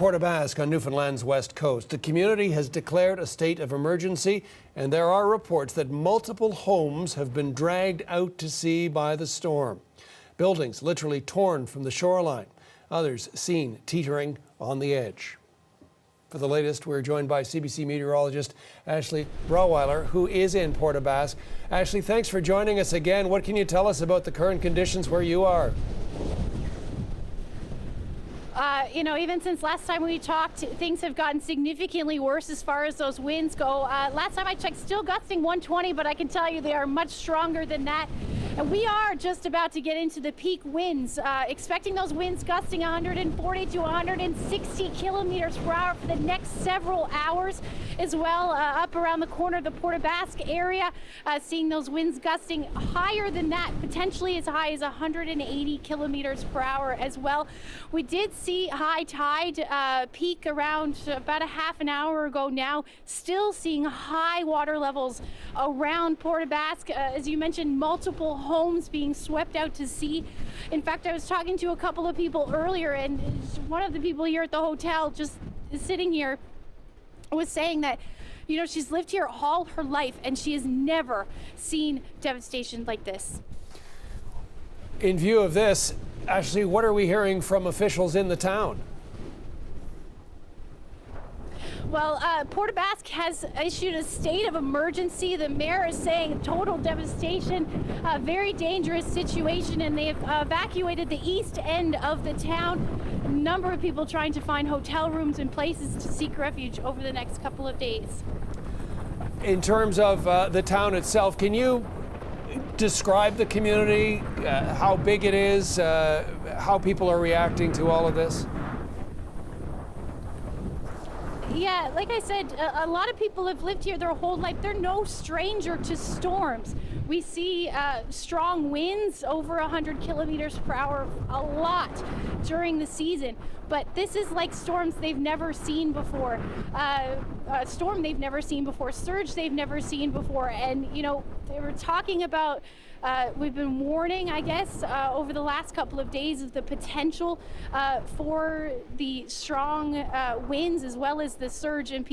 Port Aux Basque on Newfoundland's west coast, the community has declared a state of emergency, and there are reports that multiple homes have been dragged out to sea by the storm. Buildings literally torn from the shoreline, others seen teetering on the edge. For the latest, we're joined by CBC meteorologist Ashley Braweiler, who is in Port Aux Basque. Ashley, thanks for joining us again. What can you tell us about the current conditions where you are? Even since last time we talked, things have gotten significantly worse as far as those winds go. Last time I checked, still gusting 120, but I can tell you they are much stronger than that. And we are just about to get into the peak winds, expecting those winds gusting 140 to 160 kilometers per hour for the next several hours as well. Up around the corner of the Port Aux Basque area, seeing those winds gusting higher than that, potentially as high as 180 kilometers per hour as well. We did see high tide peak around about a half an hour ago now, still seeing high water levels around Port Aux Basque. As you mentioned, multiple homes being swept out to sea. In fact, I was talking to a couple of people earlier, and one of the people here at the hotel, just sitting here, was saying that, she's lived here all her life and she has never seen devastation like this. In view of this, Ashley, what are we hearing from officials in the town? Well, Port Aux Basque has issued a state of emergency. The mayor is saying total devastation, a very dangerous situation, and they've evacuated the east end of the town. A number of people trying to find hotel rooms and places to seek refuge over the next couple of days. In terms of the town itself, can you describe the community, how big it is, how people are reacting to all of this? Yeah, like I said, a lot of people have lived here their whole life. They're no stranger to storms. We see strong winds over 100 kilometers per hour a lot during the season. But this is like storms they've never seen before. A storm they've never seen before, surge they've never seen before. And, they were talking about, we've been warning, I guess, over the last couple of days of the potential for the strong winds as well as the surge. And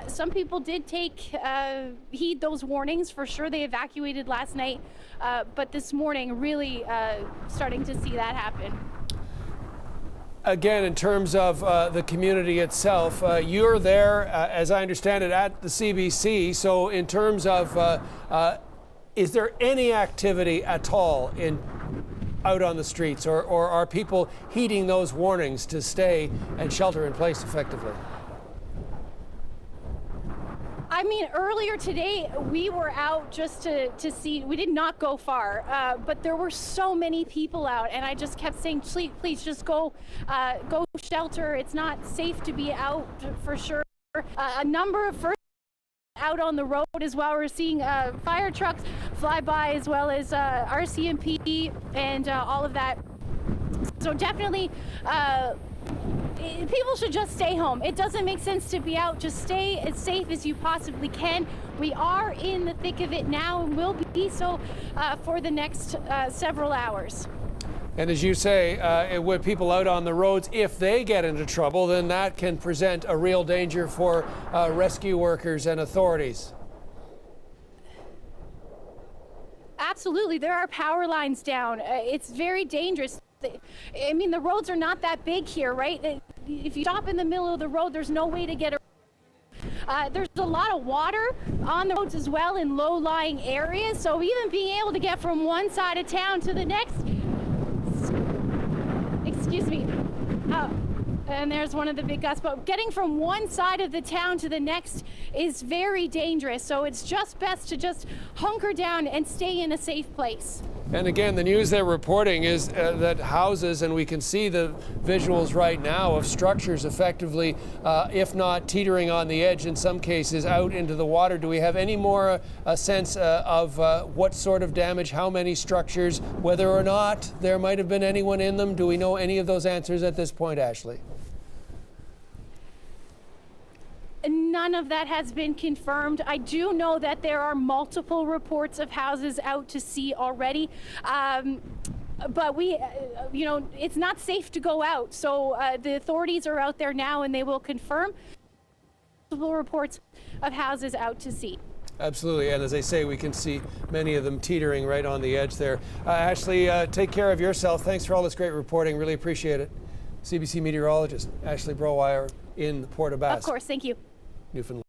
some people did heed those warnings for sure. They evacuated last night, but this morning really starting to see that happen. Again, in terms of the community itself, you're there, as I understand it, at the CBC. So in terms of, is there any activity at all out on the streets, or are people heeding those warnings to stay and shelter in place effectively? I mean, earlier today, we were out just to see. We did not go far, but there were so many people out, and I just kept saying, please just go shelter. It's not safe to be out for sure. A number of first out on the road as well. We're seeing fire trucks fly by as well as RCMP and all of that. So definitely, people should just stay home. It doesn't make sense to be out. Just stay as safe as you possibly can. We are in the thick of it now and will be so for the next several hours. And as you say, with people out on the roads, if they get into trouble, then that can present a real danger for rescue workers and authorities. Absolutely. There are power lines down. It's very dangerous. I mean, the roads are not that big here, right? If you stop in the middle of the road, there's no way to get around. There's a lot of water on the roads as well in low-lying areas. So even being able to get from one side of town to the next, excuse me, and there's one of the big gusts, but getting from one side of the town to the next is very dangerous. So it's just best to just hunker down and stay in a safe place. And again, the news they're reporting is that houses, and we can see the visuals right now of structures effectively, if not teetering on the edge, in some cases out into the water. Do we have any more sense of what sort of damage, how many structures, whether or not there might have been anyone in them? Do we know any of those answers at this point, Ashley? None of that has been confirmed. I do know that there are multiple reports of houses out to sea already. but we, it's not safe to go out. So the authorities are out there now, and they will confirm reports of houses out to sea. Absolutely, and as I say, we can see many of them teetering right on the edge there. Ashley, take care of yourself. Thanks for all this great reporting. Really appreciate it. CBC meteorologist Ashley Browire in Port Aux Basque, Of course, thank you. Newfoundland.